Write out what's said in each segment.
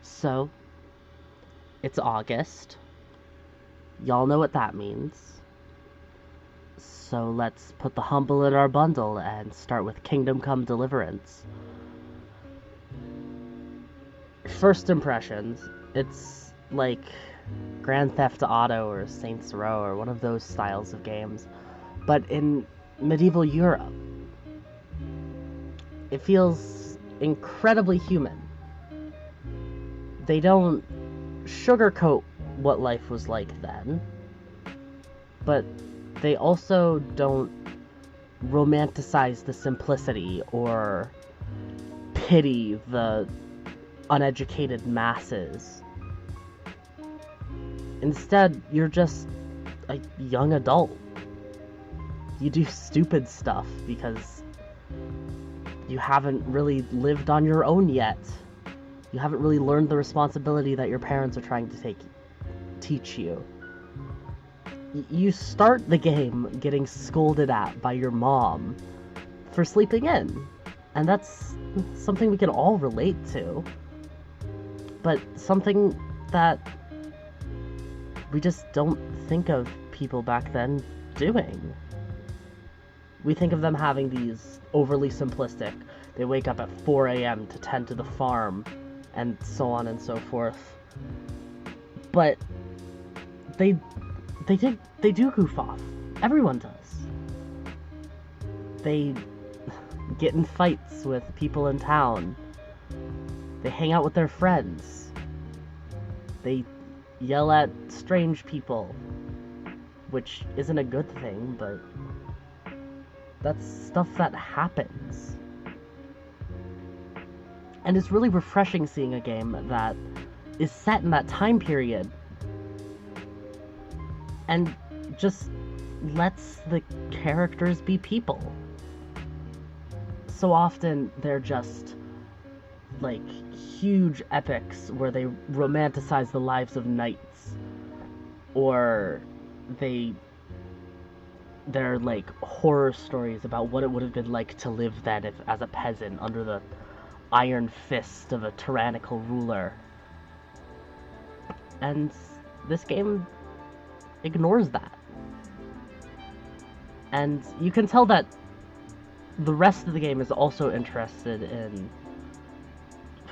So, it's August. Y'all know what that means. So let's put the humble in our bundle and start with Kingdom Come Deliverance. First impressions, it's like Grand Theft Auto or Saints Row or one of those styles of games, but in medieval Europe. It feels incredibly human. They don't sugarcoat what life was like then, but they also don't romanticize the simplicity or pity the uneducated masses. Instead, you're just a young adult. You do stupid stuff because you haven't really lived on your own yet. You haven't really learned the responsibility that your parents are trying to teach you. You start the game getting scolded at by your mom for sleeping in, and that's something we can all relate to, but something that we just don't think of people back then doing. We think of them having these overly simplistic, they wake up at 4 a.m. to tend to the farm, and so on and so forth. But they do goof off. Everyone does. They get in fights with people in town. They hang out with their friends. They yell at strange people, which isn't a good thing, but that's stuff that happens. And it's really refreshing seeing a game that is set in that time period and just lets the characters be people. So often they're just like huge epics where they romanticize the lives of knights, or they're like horror stories about what it would have been like to live then if, as a peasant under the iron fist of a tyrannical ruler. And this game ignores that. And you can tell that the rest of the game is also interested in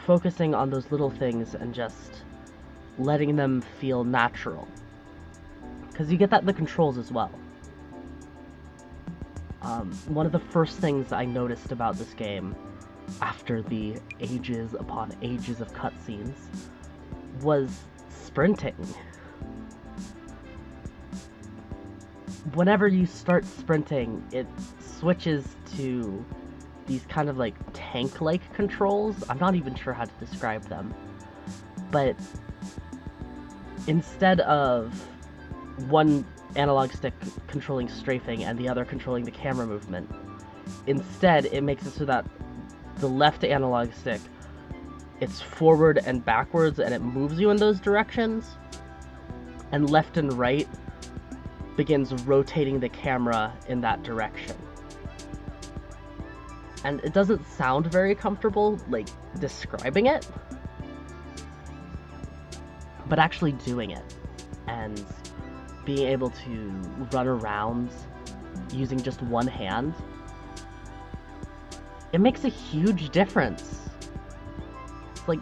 focusing on those little things and just letting them feel natural. Because you get that in the controls as well. One of the first things I noticed about this game, after the ages upon ages of cutscenes, was sprinting. Whenever you start sprinting, it switches to these kind of like tank-like controls. I'm not even sure how to describe them. But instead of one analog stick controlling strafing and the other controlling the camera movement, instead it makes it so that the left analog stick, it's forward and backwards and it moves you in those directions, and left and right begins rotating the camera in that direction. And it doesn't sound very comfortable, like, describing it, but actually doing it and being able to run around using just one hand, it makes a huge difference. It's like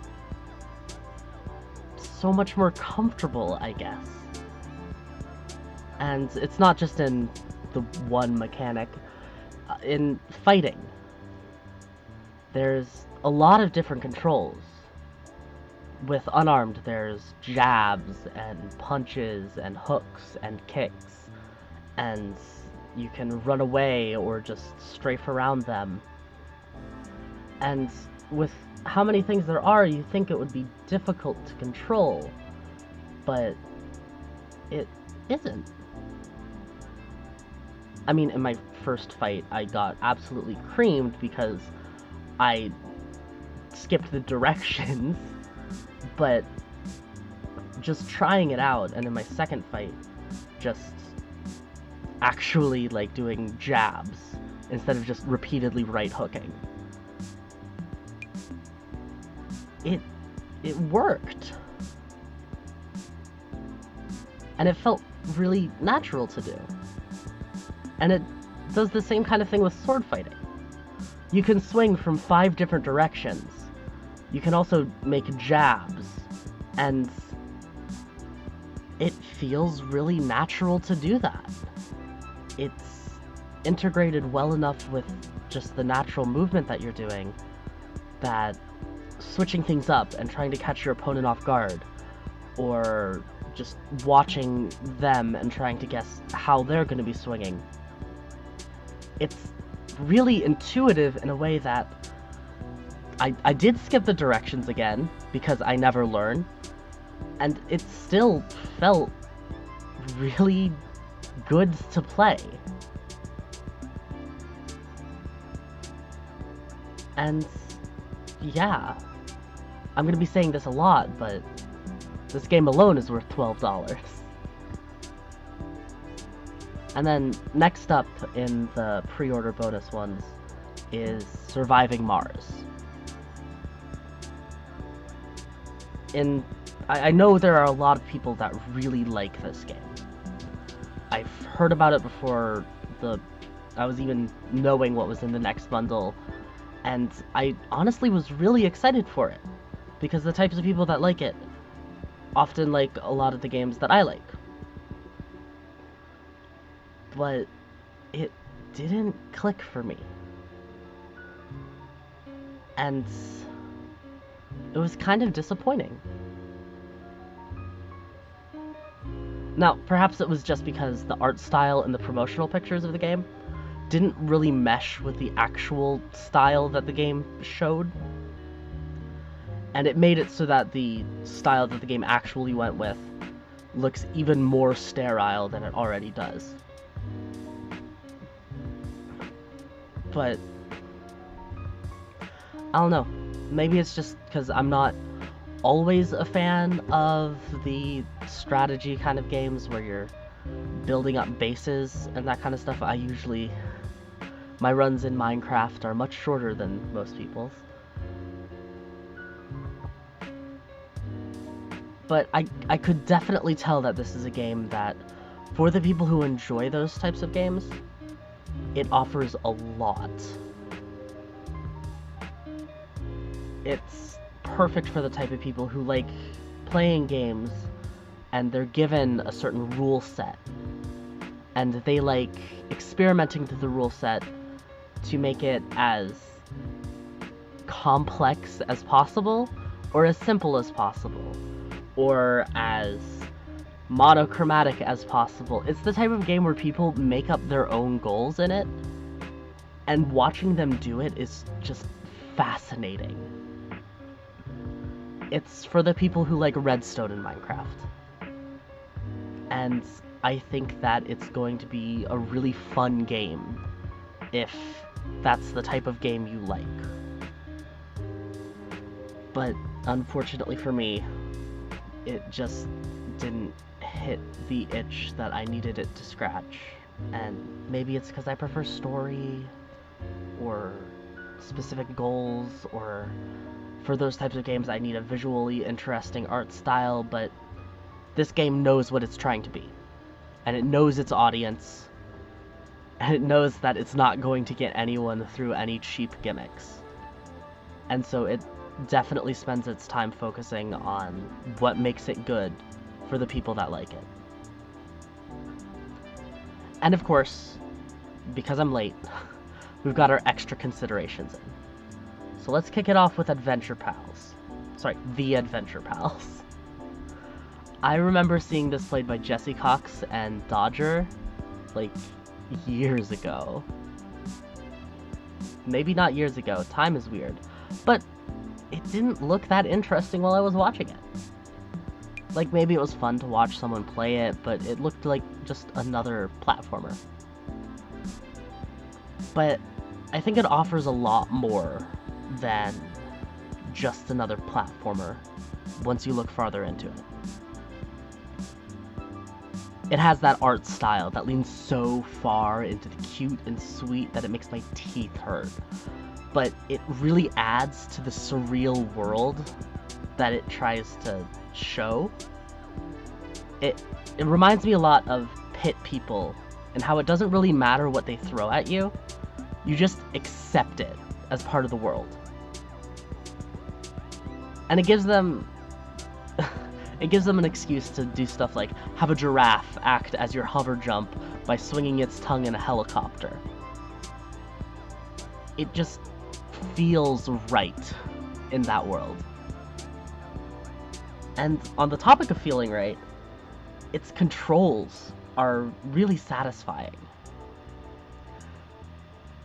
so much more comfortable, I guess. And it's not just in the one mechanic. In fighting, there's a lot of different controls. With unarmed, there's jabs and punches and hooks and kicks, and you can run away or just strafe around them. And with how many things there are, you think it would be difficult to control, but it isn't. I mean, in my first fight, I got absolutely creamed because I skipped the directions, but just trying it out, and in my second fight, just actually, like, doing jabs instead of just repeatedly right hooking. it worked. And it felt really natural to do. And it does the same kind of thing with sword fighting. You can swing from 5 different directions. You can also make jabs, and it feels really natural to do that. It's integrated well enough with just the natural movement that you're doing that switching things up and trying to catch your opponent off guard, or just watching them and trying to guess how they're going to be swinging, it's really intuitive in a way that I did skip the directions again because I never learn, and it still felt really good to play. And yeah, I'm gonna be saying this a lot, but this game alone is worth $12. And then next up in the pre-order bonus ones is Surviving Mars. I know there are a lot of people that really like this game. I've heard about it before I was even knowing what was in the next bundle, and I honestly was really excited for it, because the types of people that like it often like a lot of the games that I like. But it didn't click for me. And it was kind of disappointing. Now, perhaps it was just because the art style and the promotional pictures of the game didn't really mesh with the actual style that the game showed. And it made it so that the style that the game actually went with looks even more sterile than it already does. But I don't know. Maybe it's just because I'm not always a fan of the strategy kind of games where you're building up bases and that kind of stuff. My runs in Minecraft are much shorter than most people's. But I could definitely tell that this is a game that, for the people who enjoy those types of games, it offers a lot. It's perfect for the type of people who like playing games and they're given a certain rule set, and they like experimenting with the rule set to make it as complex as possible, or as simple as possible, or as monochromatic as possible. It's the type of game where people make up their own goals in it, and watching them do it is just fascinating. It's for the people who like redstone in Minecraft. And I think that it's going to be a really fun game if that's the type of game you like. But unfortunately for me, it just didn't hit the itch that I needed it to scratch. And maybe it's because I prefer story, or specific goals, or for those types of games I need a visually interesting art style, but this game knows what it's trying to be. And it knows its audience, and it knows that it's not going to get anyone through any cheap gimmicks. And so it definitely spends its time focusing on what makes it good for the people that like it. And of course, because I'm late, we've got our extra considerations in. So let's kick it off with Adventure Pals. Sorry, The Adventure Pals. I remember seeing this played by Jesse Cox and Dodger, like, years ago. Maybe not years ago, time is weird. But it didn't look that interesting while I was watching it. Like, maybe it was fun to watch someone play it, but it looked like just another platformer. But I think it offers a lot more than just another platformer once you look farther into it. It has that art style that leans so far into the cute and sweet that it makes my teeth hurt. But it really adds to the surreal world that it tries to show. It reminds me a lot of pit people and how it doesn't really matter what they throw at you. You just accept it as part of the world. And it gives them an excuse to do stuff like have a giraffe act as your hover jump by swinging its tongue in a helicopter. It just feels right in that world. And on the topic of feeling right, its controls are really satisfying.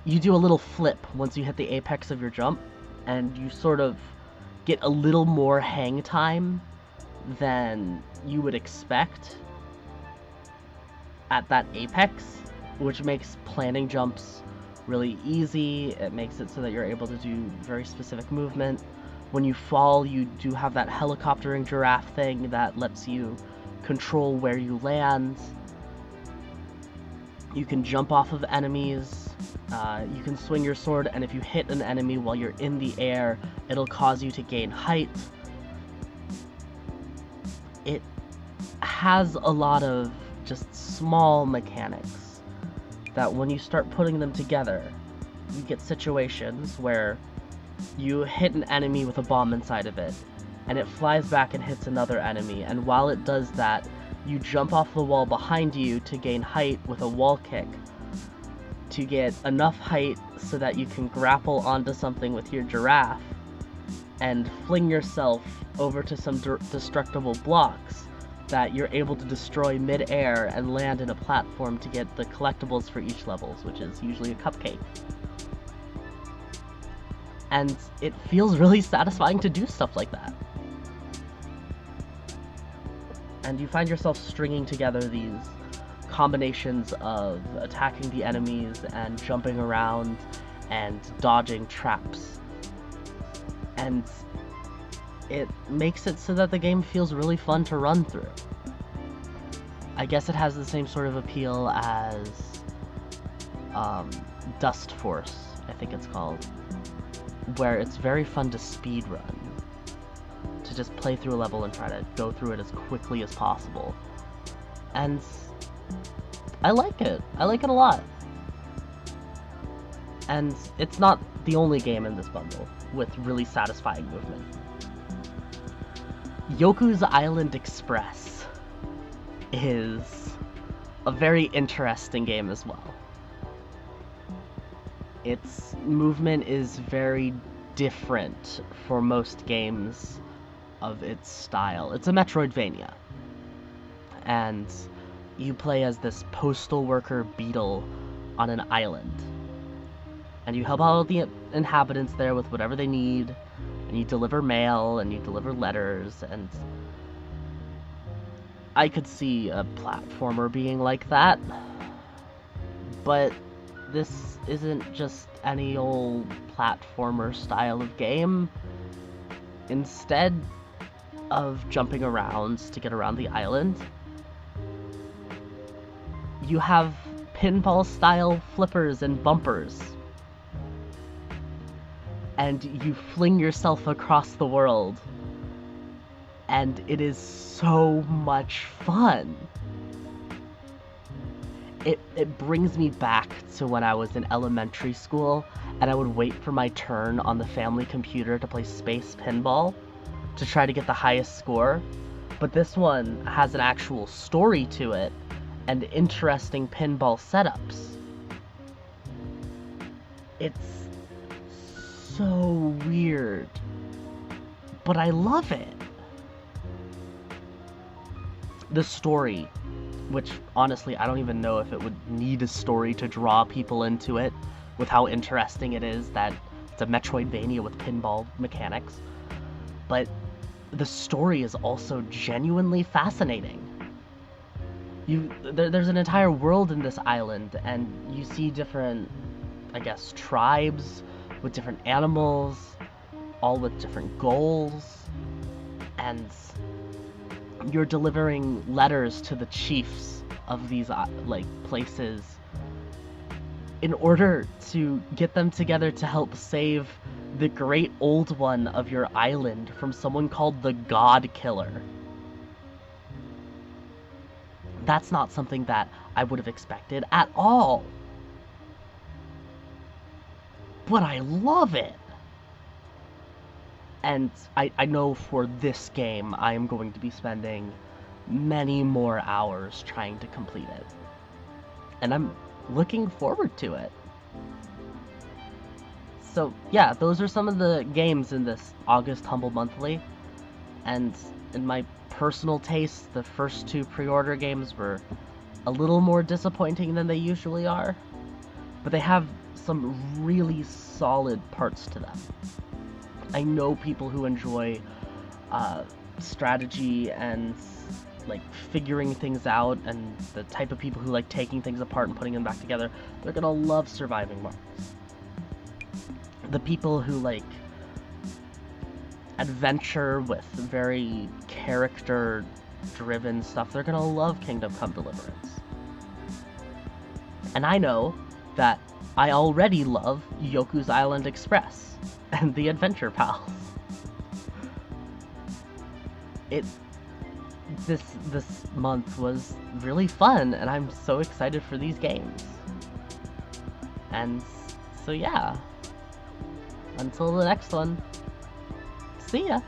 You do a little flip once you hit the apex of your jump, and you sort of get a little more hang time than you would expect at that apex, which makes planning jumps really easy. It makes it so that you're able to do very specific movement. When you fall, you do have that helicoptering giraffe thing that lets you control where you land. You can jump off of enemies. You can swing your sword, and if you hit an enemy while you're in the air, it'll cause you to gain height. It has a lot of just small mechanics that when you start putting them together, you get situations where you hit an enemy with a bomb inside of it, and it flies back and hits another enemy, and while it does that, you jump off the wall behind you to gain height with a wall kick, to get enough height so that you can grapple onto something with your giraffe, and fling yourself over to some destructible blocks that you're able to destroy mid-air and land in a platform to get the collectibles for each levels, which is usually a cupcake. And it feels really satisfying to do stuff like that. And you find yourself stringing together these combinations of attacking the enemies and jumping around and dodging traps. And it makes it so that the game feels really fun to run through. I guess it has the same sort of appeal as Dust Force, I think it's called, where it's very fun to speedrun, to just play through a level and try to go through it as quickly as possible. And I like it. I like it a lot. And it's not the only game in this bundle with really satisfying movement. Yakus Island Express is a very interesting game as well. Its movement is very different for most games of its style. It's a Metroidvania. And you play as this postal worker beetle on an island. And you help out the inhabitants there with whatever they need, and you deliver mail, and you deliver letters, and I could see a platformer being like that, but this isn't just any old platformer style of game. Instead of jumping around to get around the island, you have pinball-style flippers and bumpers, and you fling yourself across the world, and it is so much fun. It brings me back to when I was in elementary school, and I would wait for my turn on the family computer to play Space Pinball to try to get the highest score, but this one has an actual story to it, and interesting pinball setups. It's so weird, but I love it. The story, which honestly I don't even know if it would need a story to draw people into it, with how interesting it is that it's a Metroidvania with pinball mechanics, but the story is also genuinely fascinating. There's an entire world in this island, and you see different, I guess, tribes with different animals, all with different goals, and you're delivering letters to the chiefs of these places in order to get them together to help save the great old one of your island from someone called the God Killer. That's not something that I would have expected at all. But I love it. And I know for this game, I am going to be spending many more hours trying to complete it. And I'm looking forward to it. So yeah, those are some of the games in this August Humble Monthly. And in my personal taste, the first two pre-order games were a little more disappointing than they usually are. But they have some really solid parts to them. I know people who enjoy strategy and like figuring things out, and the type of people who like taking things apart and putting them back together. They're gonna love Surviving Mars. The people who like adventure with very character-driven stuff, they're gonna love Kingdom Come Deliverance. And I know that I already love Yaku's Island Express and the Adventure Pals. This month was really fun, and I'm so excited for these games. And so yeah, until the next one, see ya!